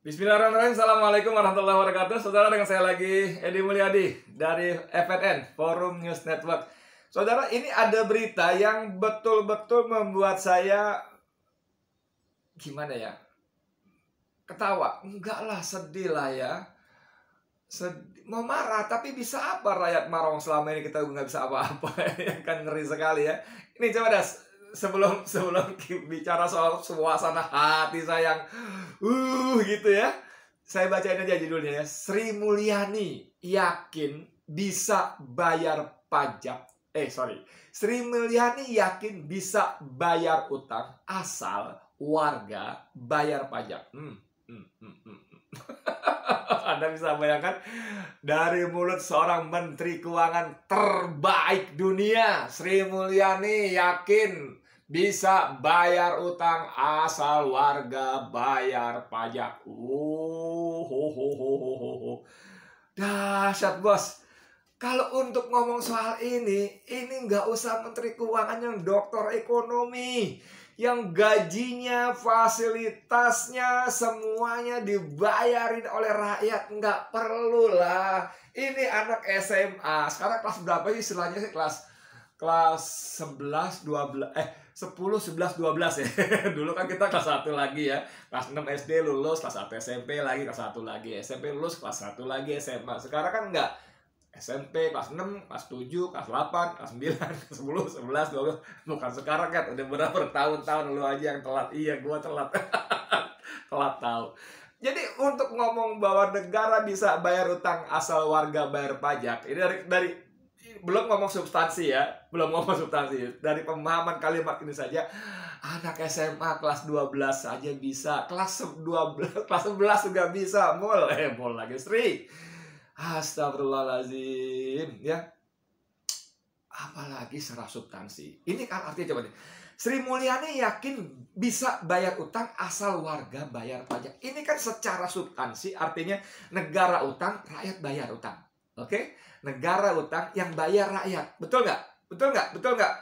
Bismillahirrahmanirrahim. Assalamualaikum warahmatullahi wabarakatuh. Saudara, dengan saya lagi Edi Mulyadi dari FNN, Forum News Network. Saudara, ini ada berita yang betul-betul membuat saya gimana ya? Ketawa. Enggak lah, sedih lah ya. Mau marah, tapi bisa apa rakyat Marawang selama ini kita nggak bisa apa-apa. Kan ngeri sekali ya. Ini coba dah, sebelum bicara soal suasana hati saya yang gitu ya, saya bacain aja judulnya ya. Sri Mulyani yakin bisa bayar pajak. Sri Mulyani yakin bisa bayar utang asal warga bayar pajak. Anda bisa bayangkan, dari mulut seorang menteri keuangan terbaik dunia, Sri Mulyani yakin bisa bayar utang asal warga bayar pajak. Dahsyat, bos. Kalau untuk ngomong soal ini nggak usah menteri keuangan yang doktor ekonomi, yang gajinya, fasilitasnya, semuanya dibayarin oleh rakyat. Nggak perlu lah. Ini anak SMA. Sekarang kelas berapa sih istilahnya sih? Kelas 11, 12, 10, 11, 12 ya. Dulu kan kita kelas 1 lagi ya. Kelas 6 SD lulus, kelas 1 SMP lagi, kelas 1 lagi SMP lulus, kelas 1 lagi SMA. Sekarang kan enggak. SMP kelas 6, kelas 7, kelas 8, kelas 9, kelas 10, 11, 12. Bukan sekarang kan, udah berapa tahun-tahun lu aja yang telat. Iya, gua telat. Telat tahu. Jadi untuk ngomong bahwa negara bisa bayar utang asal warga bayar pajak, ini dari belum ngomong substansi ya, dari pemahaman kalimat ini saja, anak SMA kelas 12 saja bisa, kelas 12, kelas 11 juga bisa. Mul lagi Sri. Astagfirullahaladzim ya. Apalagi secara substansi. Ini kan artinya coba deh. Sri Mulyani yakin bisa bayar utang asal warga bayar pajak. Ini kan secara substansi artinya negara utang, rakyat bayar utang. Oke? Negara utang yang bayar rakyat. Betul nggak? Betul nggak? Betul nggak?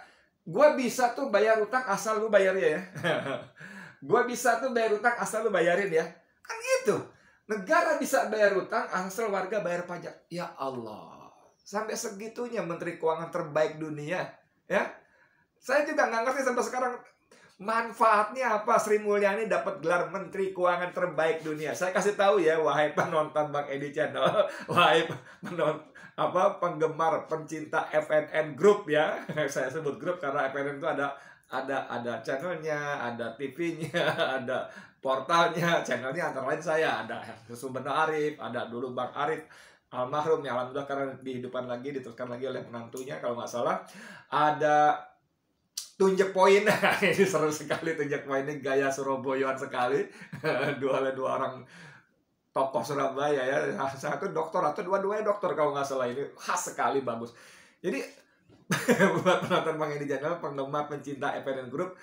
Gue bisa tuh bayar utang asal lu bayarnya ya. Gue bisa tuh bayar utang asal lu bayarin ya. Kan gitu. Negara bisa bayar utang asal warga bayar pajak. Ya Allah. Sampai segitunya menteri keuangan terbaik dunia. Ya. Saya juga nggak ngerti sampai sekarang manfaatnya apa Sri Mulyani dapat gelar menteri keuangan terbaik dunia. Saya kasih tahu ya, wahai penonton Bang Edi Channel, wahai penggemar pencinta FNN Group ya. Saya sebut grup karena FNN itu ada channelnya, ada TV-nya, ada portalnya. Channelnya antara lain saya ada Sumber Arif, ada dulu Bang Arif almarhum ya, alhamdulillah karena dihidupkan lagi, diteruskan lagi oleh menantunya kalau nggak salah. Ada Tunjak Poin. Ini seru sekali. Tunjak Poin ini gaya Surabayaan sekali. dua orang tokoh Surabaya ya. Satu dokter atau dua-duanya dokter kalau nggak salah. Ini khas sekali, bagus. Jadi buat penonton Bang Edi Channel, penggemar pencinta FNN Group,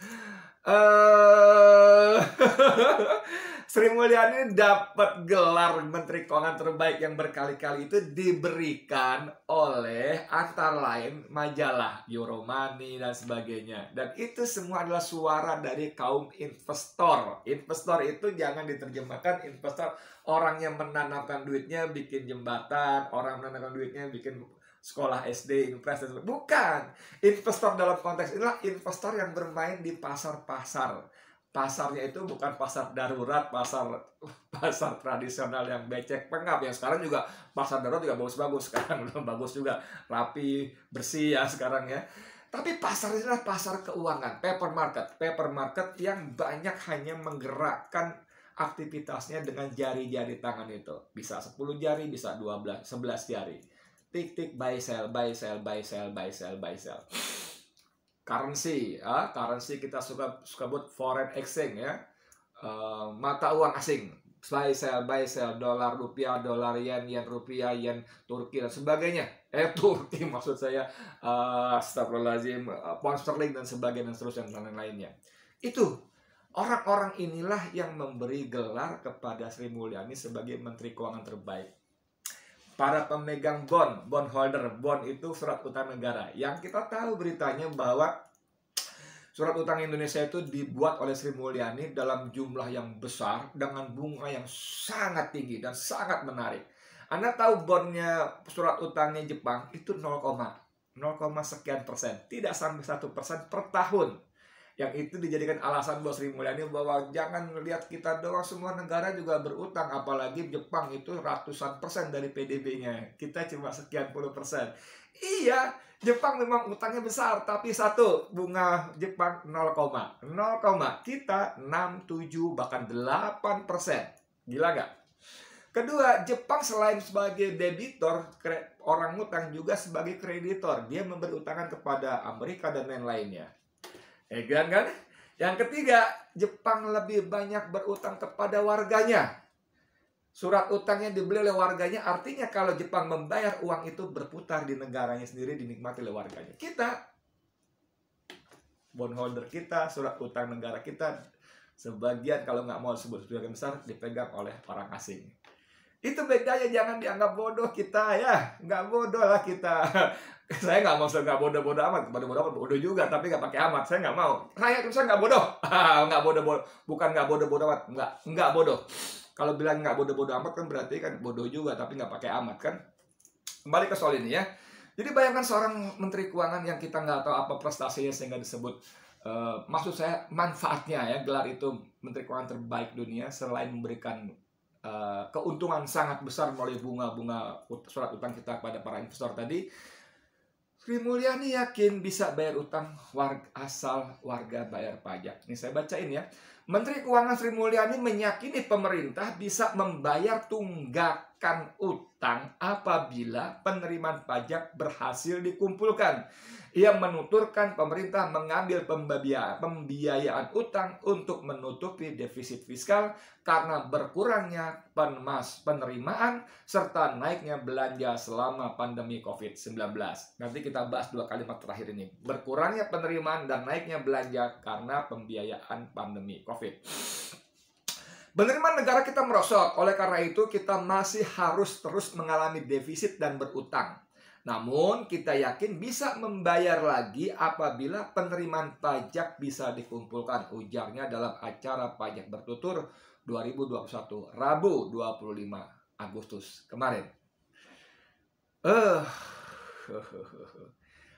Sri Mulyani dapat gelar Menteri Keuangan terbaik yang berkali-kali itu diberikan oleh antara lain majalah Euromoney dan sebagainya. Dan itu semua adalah suara dari kaum investor. Investor itu jangan diterjemahkan investor orang yang menanamkan duitnya bikin jembatan, orang menanamkan duitnya bikin sekolah SD, investasi. Bukan. Investor dalam konteks inilah investor yang bermain di pasar-pasar. Pasarnya itu bukan pasar darurat, pasar tradisional yang becek pengap. Yang sekarang juga pasar darurat juga bagus-bagus. Sekarang udah bagus juga, rapi, bersih ya sekarang ya. Tapi pasar ini adalah pasar keuangan, paper market yang banyak hanya menggerakkan aktivitasnya dengan jari-jari tangan itu. Bisa 10 jari, bisa 12, 11 jari. Tik buy sell. Currency kita suka buat foreign exchange ya, mata uang asing, buy sell, dolar rupiah, dolar yen rupiah, yen Turki dan sebagainya. Turki maksud saya, astagfirullahaladzim, pound sterling dan sebagainya dan seterusnya dan lainnya. Itu orang-orang inilah yang memberi gelar kepada Sri Mulyani sebagai Menteri Keuangan terbaik. Para pemegang bond holder, bond itu surat utang negara. Yang kita tahu beritanya bahwa Surat utang Indonesia itu dibuat oleh Sri Mulyani dalam jumlah yang besar dengan bunga yang sangat tinggi dan sangat menarik. Anda tahu bondnya surat utangnya Jepang itu 0, sekian persen, tidak sampai 1% per tahun. Yang itu dijadikan alasan buat Sri Mulyani bahwa jangan lihat kita doang, semua negara juga berutang, apalagi Jepang itu ratusan persen dari PDB-nya, kita cuma sekian puluh persen. Iya, Jepang memang utangnya besar, tapi satu, bunga Jepang 0, kita 6, 7, bahkan 8%. Gila nggak? Kedua, Jepang selain sebagai debitor, orang utang juga sebagai kreditor. Dia memberi utangan kepada Amerika dan lain-lainnya. Kan? Yang ketiga, Jepang lebih banyak berutang kepada warganya. Surat utangnya dibeli oleh warganya, artinya kalau Jepang membayar, uang itu berputar di negaranya sendiri, dinikmati oleh warganya. Kita, bondholder kita, surat utang negara kita, sebagian kalau nggak mau disebut sebagian besar, dipegang oleh orang asing. Itu bedanya, jangan dianggap bodoh kita ya. Nggak bodoh lah kita. Saya nggak mau nggak bodoh-bodoh amat. Bodoh juga, tapi nggak pakai amat. Saya nggak mau. Rakyat bisa nggak bodoh. Nggak bodoh-bodoh. Bukan nggak bodoh-bodoh amat. Nggak bodoh. Kalau bilang nggak bodoh-bodoh amat kan berarti kan bodoh juga, tapi nggak pakai amat kan. Kembali ke soal ini ya. Jadi bayangkan seorang menteri keuangan yang kita nggak tahu apa prestasinya sehingga disebut. Maksud saya manfaatnya ya, gelar itu menteri keuangan terbaik dunia selain memberikan keuntungan sangat besar melalui bunga-bunga surat utang kita kepada para investor tadi. Sri Mulyani yakin bisa bayar utang asal warga bayar pajak. Ini saya bacain ya. Menteri Keuangan Sri Mulyani meyakini pemerintah bisa membayar tunggakan utang apabila penerimaan pajak berhasil dikumpulkan. Ia menuturkan pemerintah mengambil pembiayaan utang untuk menutupi defisit fiskal karena berkurangnya penerimaan serta naiknya belanja selama pandemi COVID-19. Nanti kita bahas dua kalimat terakhir ini. Berkurangnya penerimaan dan naiknya belanja karena pembiayaan pandemi COVID. Penerimaan negara kita merosot, oleh karena itu kita masih harus terus mengalami defisit dan berutang. Namun kita yakin bisa membayar lagi apabila penerimaan pajak bisa dikumpulkan, ujarnya dalam acara Pajak Bertutur 2021 Rabu 25 Agustus kemarin.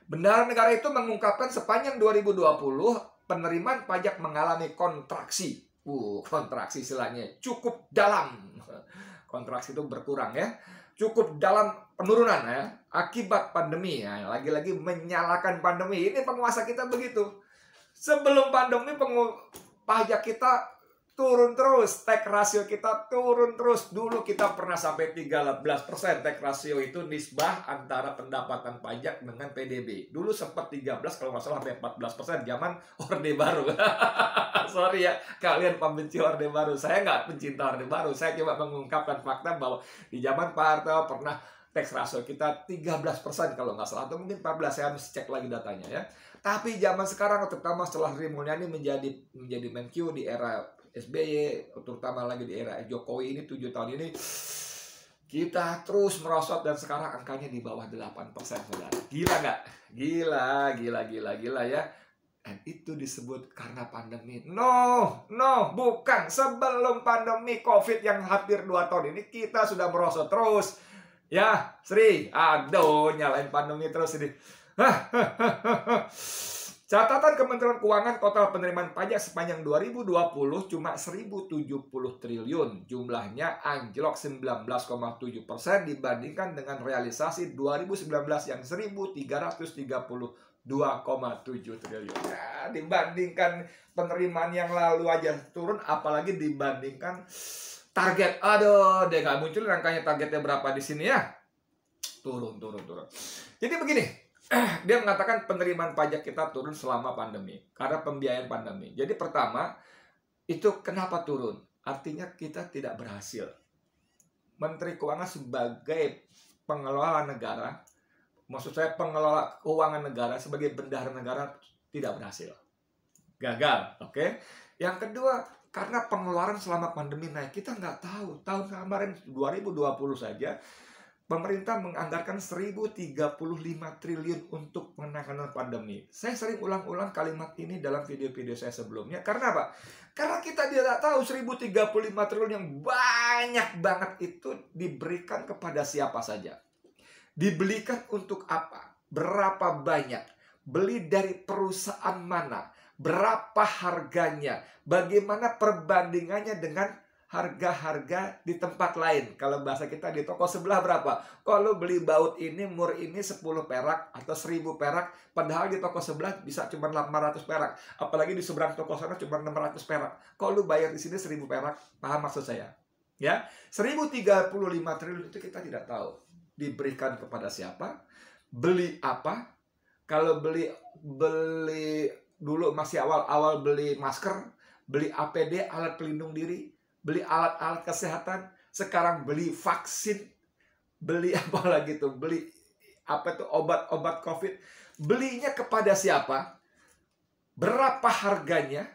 Bendahara negara itu mengungkapkan sepanjang 2020 penerimaan pajak mengalami kontraksi. Kontraksi istilahnya cukup dalam. Kontraksi itu berkurang ya. Cukup dalam penurunan ya, akibat pandemi ya. Lagi-lagi menyalahkan pandemi. Ini penguasa kita begitu. Sebelum pandemi pajak kita turun terus, tax ratio kita turun terus. Dulu kita pernah sampai 13% tax ratio, itu nisbah antara pendapatan pajak dengan PDB. Dulu sempat 13 kalau nggak salah sampai 14% zaman Orde Baru. Sorry ya, kalian pembenci Orde Baru. Saya nggak pencinta Orde Baru. Saya cuma mengungkapkan fakta bahwa di zaman Pak Harto pernah tax ratio kita 13% kalau nggak salah, atau mungkin 14, saya harus cek lagi datanya ya. Tapi zaman sekarang, terutama setelah Sri Mulyani menjadi Menq di era SBY, terutama lagi di era Jokowi ini 7 tahun ini, kita terus merosot dan sekarang angkanya di bawah 8%, saudara. Gila nggak? Gila ya. Dan itu disebut karena pandemi. No, bukan. Sebelum pandemi COVID yang hampir 2 tahun ini, kita sudah merosot terus. Ya, Sri, aduh, nyalain pandemi terus ini. Catatan Kementerian Keuangan, total penerimaan pajak sepanjang 2020 cuma 1.070 triliun. Jumlahnya anjlok 19,7% dibandingkan dengan realisasi 2019 yang 1.332,7 triliun. Ya, dibandingkan penerimaan yang lalu aja turun, apalagi dibandingkan target. Aduh, dia nggak muncul angkanya, targetnya berapa di sini ya? Turun. Jadi begini. Dia mengatakan penerimaan pajak kita turun selama pandemi karena pembiayaan pandemi. Jadi pertama, itu kenapa turun? Artinya kita tidak berhasil. Menteri Keuangan sebagai pengelola negara, maksud saya pengelola keuangan negara sebagai bendahara negara, tidak berhasil. Gagal, oke? Yang kedua, karena pengeluaran selama pandemi naik. Kita nggak tahu. Tahun kemarin 2020 saja, pemerintah menganggarkan 1035 triliun untuk penanganan pandemi. Saya sering ulang-ulang kalimat ini dalam video-video saya sebelumnya. Karena apa? Karena kita tidak tahu 1035 triliun yang banyak banget itu diberikan kepada siapa saja. Dibelikan untuk apa? Berapa banyak? Beli dari perusahaan mana? Berapa harganya? Bagaimana perbandingannya dengan harga-harga di tempat lain? Kalau bahasa kita di toko sebelah berapa? Kalau beli baut ini, mur ini 10 perak atau 1000 perak, padahal di toko sebelah bisa cuma 800 perak. Apalagi di seberang toko sana cuma 600 perak. Kalau lu bayar di sini 1000 perak, paham maksud saya? Ya, 1035 triliun itu kita tidak tahu diberikan kepada siapa, beli apa. Kalau beli dulu masih awal-awal beli masker, beli APD, alat pelindung diri, beli alat-alat kesehatan, sekarang beli vaksin, beli apa lagi tuh, beli apa tuh obat-obat COVID, belinya kepada siapa, berapa harganya,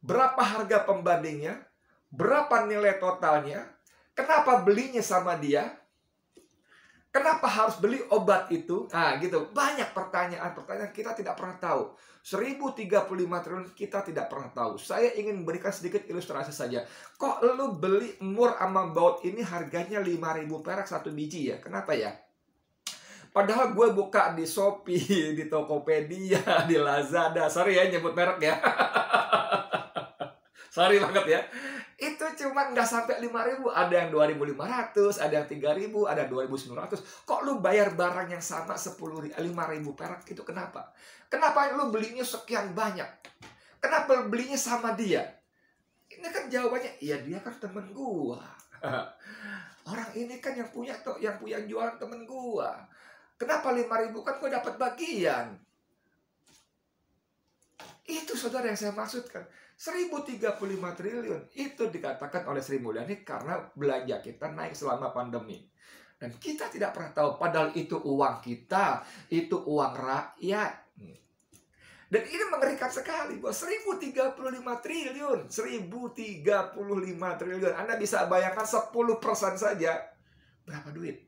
berapa harga pembandingnya, berapa nilai totalnya, kenapa belinya sama dia, kenapa harus beli obat itu? Nah gitu, banyak pertanyaan-pertanyaan kita tidak pernah tahu. 1035 triliun kita tidak pernah tahu. Saya ingin memberikan sedikit ilustrasi saja. Kok lu beli mur sama baut ini harganya 5.000 perak satu biji ya? Kenapa ya? Padahal gue buka di Shopee, di Tokopedia, di Lazada. Sorry ya nyebut merek ya. Sorry banget ya. Itu cuma nggak sampai 5.000. Ada yang 2.500, ada yang 3.000, ada 2.900. Kok lu bayar barang yang sama 5.000 perak? Itu kenapa? Kenapa lu belinya sekian banyak? Kenapa belinya sama dia? Ini kan jawabannya, ya dia kan temen gua. Orang ini kan yang punya jualan temen gua. Kenapa 5.000? Kan gua dapat bagian. Itu saudara yang saya maksudkan. 1035 triliun itu dikatakan oleh Sri Mulyani karena belanja kita naik selama pandemi. Dan kita tidak pernah tahu, padahal itu uang kita, itu uang rakyat. Dan ini mengerikan sekali, bahwa 1035 triliun, 1035 triliun. Anda bisa bayangkan 10% saja, berapa duit?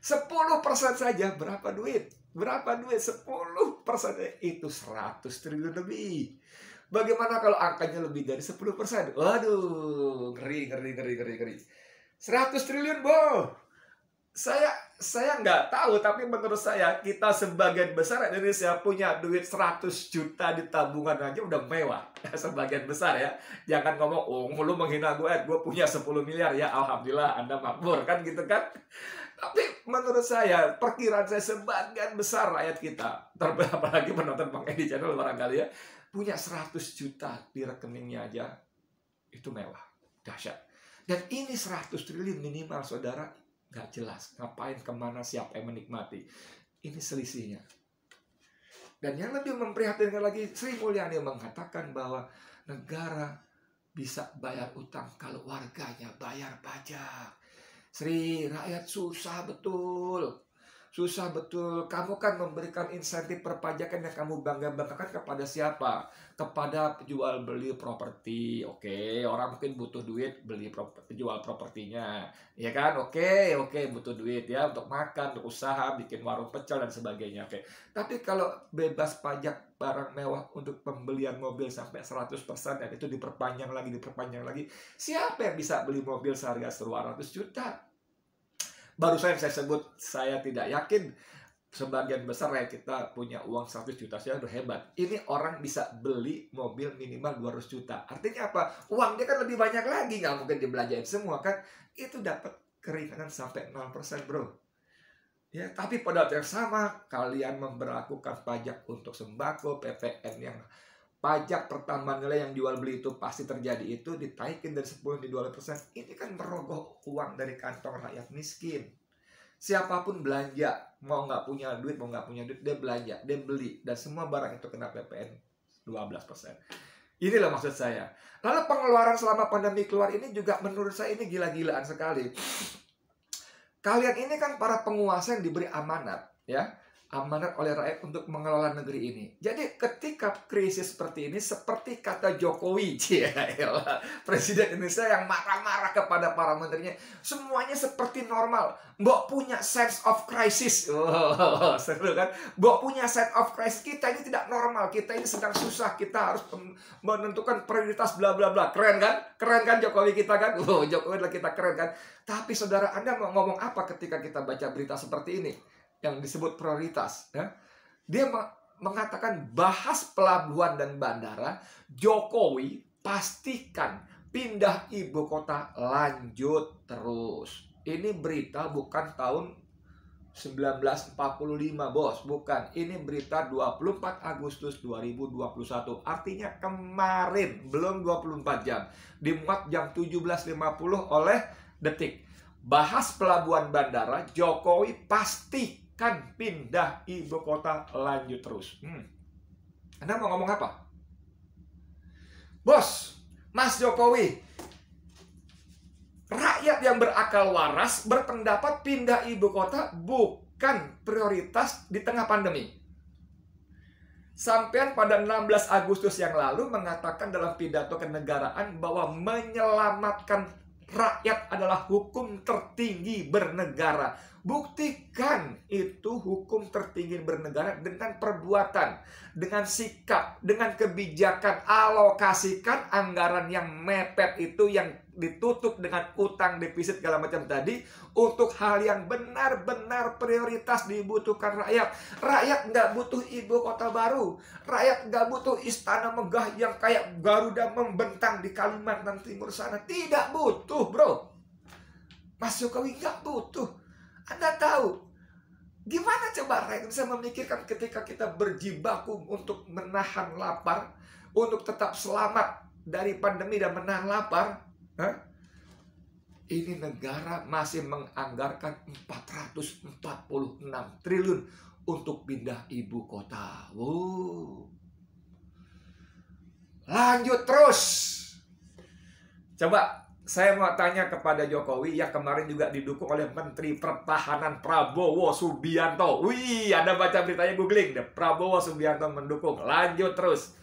10% saja, berapa duit? Berapa duit? 10% itu 100 triliun lebih. Bagaimana kalau angkanya lebih dari 10%? Waduh, ngeri. 100 triliun, Bo. Saya nggak tahu, tapi menurut saya kita sebagian besar Indonesia punya duit 100 juta di tabungan aja udah mewah. Sebagian besar ya. Jangan ngomong, oh lu menghina gue punya 10 miliar. Ya Alhamdulillah Anda makmur kan gitu kan. Tapi menurut saya, perkiraan saya sebagian besar rakyat kita, apalagi penonton Bang Edi Channel barangkali ya, punya 100 juta di rekeningnya aja, itu mewah, dahsyat. Dan ini 100 triliun minimal, saudara, nggak jelas ngapain, kemana, siapa yang menikmati. Ini selisihnya. Dan yang lebih memprihatinkan lagi, Sri Mulyani mengatakan bahwa negara bisa bayar utang kalau warganya bayar pajak. Sri, rakyat susah betul. Susah betul. Kamu kan memberikan insentif perpajakan yang kamu bangga-banggakan kepada siapa? Kepada jual beli properti. Oke, orang mungkin butuh duit beli jual propertinya. Ya kan? Oke, butuh duit ya untuk makan, untuk usaha, bikin warung pecel dan sebagainya. Oke. Tapi kalau bebas pajak barang mewah untuk pembelian mobil sampai 100% dan itu diperpanjang lagi, siapa yang bisa beli mobil seharga 200 juta? Baru saya sebut, saya tidak yakin sebagian besar rakyat kita punya uang 100 juta saja udah hebat. Ini orang bisa beli mobil minimal 200 juta. Artinya apa? Uang dia kan lebih banyak lagi, nggak mungkin dibelanjain semua kan. Itu dapat keringanan sampai 0%, bro. Ya, tapi pada waktu yang sama, kalian memberlakukan pajak untuk sembako, PPN yang pajak pertambahan nilai yang jual beli itu pasti terjadi itu ditaikin dari 10 di 12%. Ini kan merogoh uang dari kantong rakyat miskin. Siapapun belanja, mau nggak punya duit, dia belanja, dia beli, dan semua barang itu kena PPN 12%. Inilah maksud saya. Lalu pengeluaran selama pandemi keluar ini juga menurut saya ini gila-gilaan sekali. Kalian ini kan para penguasa yang diberi amanat, ya. amanat oleh rakyat untuk mengelola negeri ini. Jadi ketika krisis seperti ini, seperti kata Jokowi, Presiden Indonesia yang marah-marah kepada para menterinya, semuanya seperti normal. Mbok punya sense of crisis. Oh, seru kan? Mbok punya sense of crisis. Kita ini tidak normal. Kita ini sedang susah. Kita harus menentukan prioritas bla bla bla. Keren kan? Keren kan Jokowi kita kan? Oh, Jokowi adalah kita keren kan? Tapi saudara, Anda mau ngomong apa ketika kita baca berita seperti ini? Yang disebut prioritas, ya. Dia mengatakan bahas pelabuhan dan bandara, Jokowi pastikan pindah ibu kota lanjut terus. Ini berita bukan tahun 1945, bos, bukan. Ini berita 24 Agustus 2021. Artinya kemarin, belum 24 jam. Dimuat jam 17.50 oleh Detik. Bahas pelabuhan bandara, Jokowi pasti kan pindah ibu kota lanjut terus. Anda mau ngomong apa? Bos, Mas Jokowi, rakyat yang berakal waras berpendapat pindah ibu kota bukan prioritas di tengah pandemi. Sampean pada 16 Agustus yang lalu mengatakan dalam pidato kenegaraan bahwa menyelamatkan rakyat adalah hukum tertinggi bernegara. Buktikan itu hukum tertinggi bernegara dengan perbuatan, dengan sikap, dengan kebijakan. Alokasikan anggaran yang mepet itu, yang ditutup dengan utang, defisit, segala macam tadi, untuk hal yang benar-benar prioritas dibutuhkan rakyat. Rakyat nggak butuh ibu kota baru. Rakyat nggak butuh istana megah yang kayak Garuda membentang di Kalimantan Timur sana. Tidak butuh, bro. Mas Jokowi nggak butuh. Anda tahu gimana coba rakyat bisa memikirkan ketika kita berjibaku untuk menahan lapar, untuk tetap selamat dari pandemi dan menahan lapar? Ini negara masih menganggarkan 446 triliun untuk pindah ibu kota. Lanjut terus. Coba saya mau tanya kepada Jokowi yang kemarin juga didukung oleh Menteri Pertahanan Prabowo Subianto. Wih, Anda baca beritanya, googling deh. Prabowo Subianto mendukung. Lanjut terus.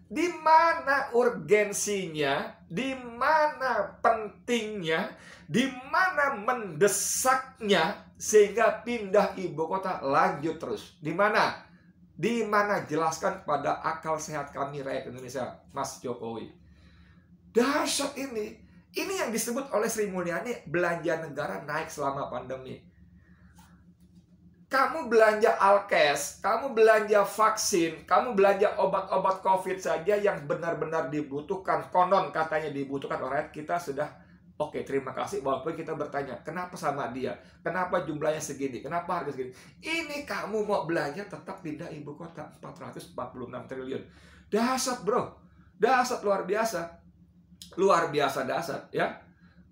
Di mana urgensinya? Di mana pentingnya? Di mana mendesaknya sehingga pindah ibu kota lanjut terus? Di mana? Di mana? Jelaskan pada akal sehat kami rakyat Indonesia, Mas Jokowi. Dahsyat ini. Ini yang disebut oleh Sri Mulyani belanja negara naik selama pandemi. Kamu belanja alkes, kamu belanja vaksin, kamu belanja obat-obat COVID saja yang benar-benar dibutuhkan. Konon katanya dibutuhkan oleh rakyat, kita sudah oke, terima kasih. Walaupun kita bertanya, kenapa sama dia? Kenapa jumlahnya segini? Kenapa harga segini? Ini kamu mau belanja tetap pindah ibu kota 446 triliun. Dahsyat, bro. Dahsyat, luar biasa. Luar biasa dahsyat, ya.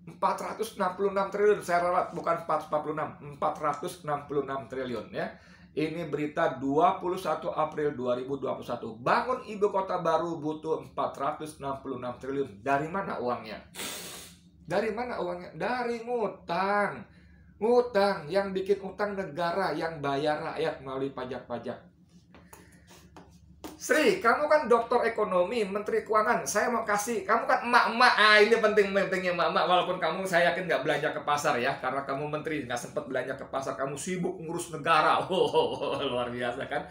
466 triliun, saya ralat, bukan 446, 466 triliun, ya. Ini berita 21 April 2021. Bangun ibu kota baru butuh 466 triliun. Dari mana uangnya? Dari mana uangnya? Dari ngutang. Ngutang, yang bikin utang negara, yang bayar rakyat melalui pajak-pajak. Sri, kamu kan doktor ekonomi, menteri keuangan. Saya mau kasih, kamu kan emak-emak. Ini penting-pentingnya emak-emak. Walaupun kamu, saya yakin nggak belanja ke pasar ya, karena kamu menteri nggak sempat belanja ke pasar. Kamu sibuk ngurus negara. Luar biasa kan?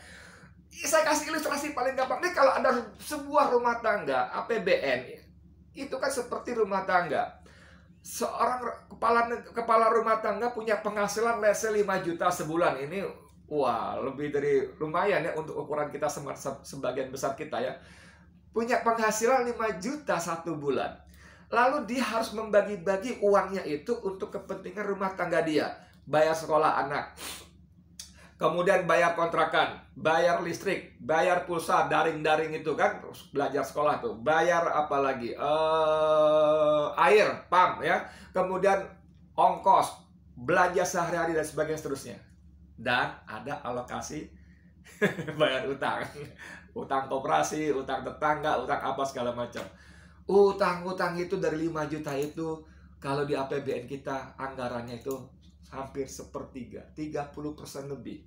Saya kasih ilustrasi paling gampang. Nih, kalau ada sebuah rumah tangga APBN, itu kan seperti rumah tangga. Seorang kepala rumah tangga punya penghasilan let's say 5 juta sebulan. Ini wah, lebih dari lumayan ya untuk ukuran kita sebagian besar kita ya. Punya penghasilan 5 juta satu bulan. Lalu dia harus membagi-bagi uangnya itu untuk kepentingan rumah tangga dia. Bayar sekolah anak. Kemudian bayar kontrakan, bayar listrik, bayar pulsa, daring-daring itu kan, belajar sekolah tuh. Bayar apa lagi? Air, pam ya. Kemudian ongkos, belanja sehari-hari dan sebagainya seterusnya. Dan ada alokasi bayar utang. Utang koperasi, utang tetangga, utang apa segala macam. Utang-utang itu dari 5 juta itu, kalau di APBN kita anggarannya itu hampir sepertiga, 30% lebih.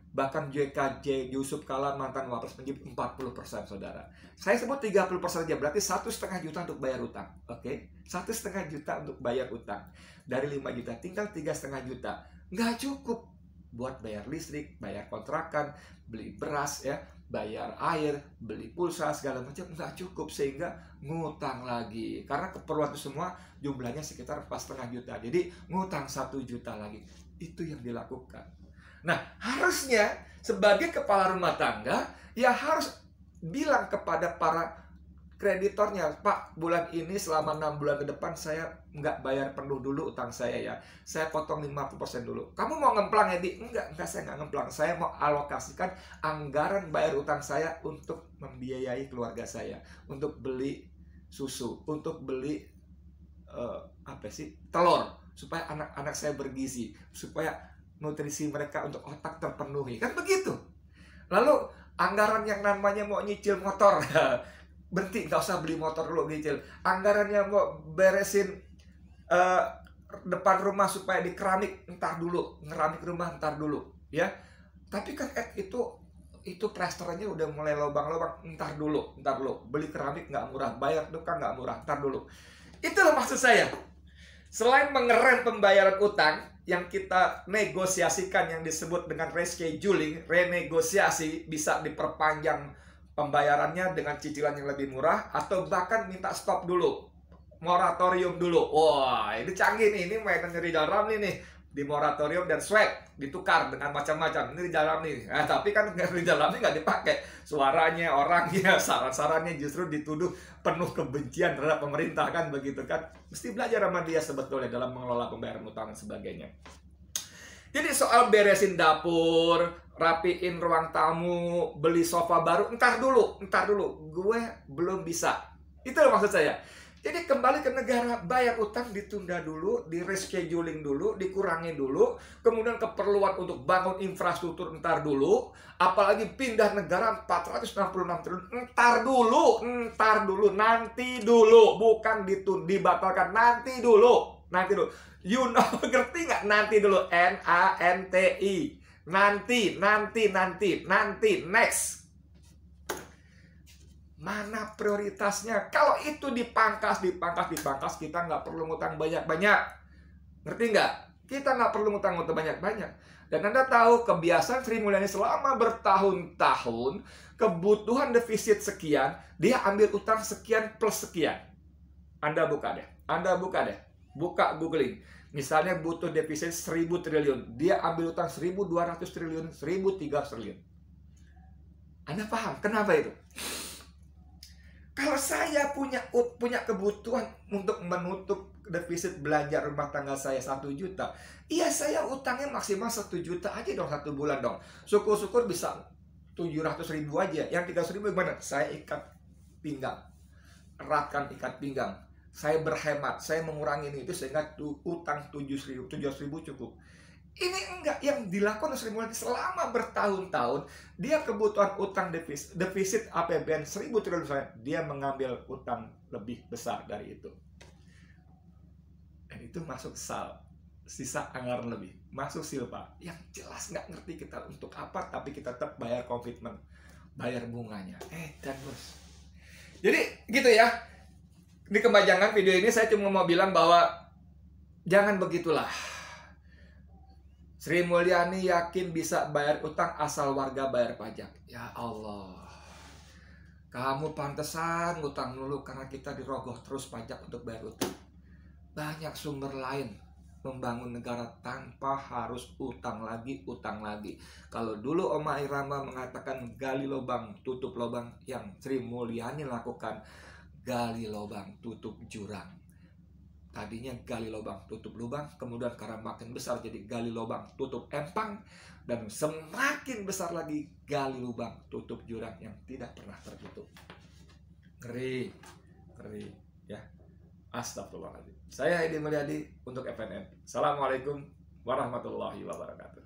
Bahkan JKJ, Yusuf Kala, mantan Wapres menyebut 40%, saudara. Saya sebut 30% aja, berarti 1,5 juta untuk bayar utang. Oke, 1,5 juta untuk bayar utang. Dari 5 juta, tinggal 3,5 juta. Nggak cukup buat bayar listrik, bayar kontrakan, beli beras, ya, bayar air, beli pulsa, segala macam. Nggak cukup, sehingga ngutang lagi. Karena keperluan itu semua jumlahnya sekitar 4,5 juta. Jadi ngutang 1 juta lagi. Itu yang dilakukan. Nah, harusnya sebagai kepala rumah tangga, ya harus bilang kepada para kreditornya, Pak, bulan ini selama 6 bulan ke depan saya nggak bayar penuh dulu utang saya ya. Saya potong 50% dulu. Kamu mau ngemplang ya, Di? Enggak, saya nggak ngemplang. Saya mau alokasikan anggaran bayar utang saya untuk membiayai keluarga saya. Untuk beli susu, untuk beli telur. Supaya anak-anak saya bergizi. Supaya nutrisi mereka untuk otak terpenuhi. Kan begitu. Lalu anggaran yang namanya mau nyicil motor, berhenti, nggak usah beli motor dulu, nyicil. Anggaran yang mau beresin depan rumah supaya di keramik, entar dulu. Ngeramik rumah entar dulu, ya. Tapi kan itu plasternya udah mulai lubang-lubang, entar dulu. Beli keramik nggak murah, bayar tukang nggak murah, entar dulu. Itulah maksud saya. Selain mengerem pembayaran utang yang kita negosiasikan yang disebut dengan rescheduling, renegosiasi, bisa diperpanjang pembayarannya dengan cicilan yang lebih murah, atau bahkan minta stop dulu, moratorium dulu. Wah, ini canggih nih, ini mainan Rizal Ramli nih. Di moratorium dan swag ditukar dengan macam-macam. Ini Rizal Ramli. Nah, tapi kan Rizal Ramli nggak dipakai. Suaranya, orangnya, saran-sarannya justru dituduh penuh kebencian terhadap pemerintah, kan begitu kan. Mesti belajar sama dia sebetulnya dalam mengelola pembayaran utang dan sebagainya. Jadi soal beresin dapur, rapiin ruang tamu, beli sofa baru, entar dulu, gue belum bisa. Itu loh maksud saya. Jadi kembali ke negara, bayar utang ditunda dulu, di rescheduling dulu, dikurangi dulu, kemudian keperluan untuk bangun infrastruktur entar dulu, apalagi pindah negara 466 triliun, entar dulu, nanti dulu, bukan dibatalkan, nanti dulu. You know, ngerti nggak? Nanti dulu, NANTI, nanti, next. Mana prioritasnya? Kalau itu dipangkas, kita nggak perlu ngutang banyak-banyak. Ngerti nggak? Kita nggak perlu ngutang banyak-banyak. Dan Anda tahu kebiasaan Sri Mulyani selama bertahun-tahun, kebutuhan defisit sekian, dia ambil utang sekian plus sekian. Anda buka deh. Buka googling. Misalnya butuh defisit 1.000 triliun. Dia ambil utang 1.200 triliun, 1.300 triliun. Anda paham kenapa itu? Kalau saya punya kebutuhan untuk menutup defisit belanja rumah tangga saya 1 juta, iya saya utangnya maksimal 1 juta aja dong 1 bulan dong. Syukur-syukur bisa 700.000 aja. Yang 300.000 gimana? Saya ikat pinggang. Eratkan ikat pinggang. Saya berhemat, saya mengurangi itu sehingga utang 700.000 cukup. Ini enggak yang dilakukan Sri Mulyani selama bertahun-tahun. Dia kebutuhan utang defisit APBN 1.000 triliun misalnya, dia mengambil utang lebih besar dari itu. Dan itu masuk SAL, sisa anggaran lebih, masuk silpa. Yang jelas nggak ngerti kita untuk apa, tapi kita tetap bayar komitmen, bayar bunganya. Dan bos. Jadi gitu ya. Di kepanjangan video ini saya cuma mau bilang bahwa jangan begitulah. Sri Mulyani yakin bisa bayar utang asal warga bayar pajak. Ya Allah. Kamu pantesan ngutang dulu karena kita dirogoh terus pajak untuk bayar utang. Banyak sumber lain membangun negara tanpa harus utang lagi. Kalau dulu Oma Irama mengatakan gali lubang, tutup lubang, yang Sri Mulyani lakukan gali lubang, tutup jurang. Tadinya gali lubang, tutup lubang, kemudian karena makin besar jadi gali lubang, tutup empang, dan semakin besar lagi gali lubang, tutup jurang yang tidak pernah tertutup. Ngeri ya. Astagfirullahaladzim. Saya Edi Mulyadi untuk FNN. Assalamualaikum warahmatullahi wabarakatuh.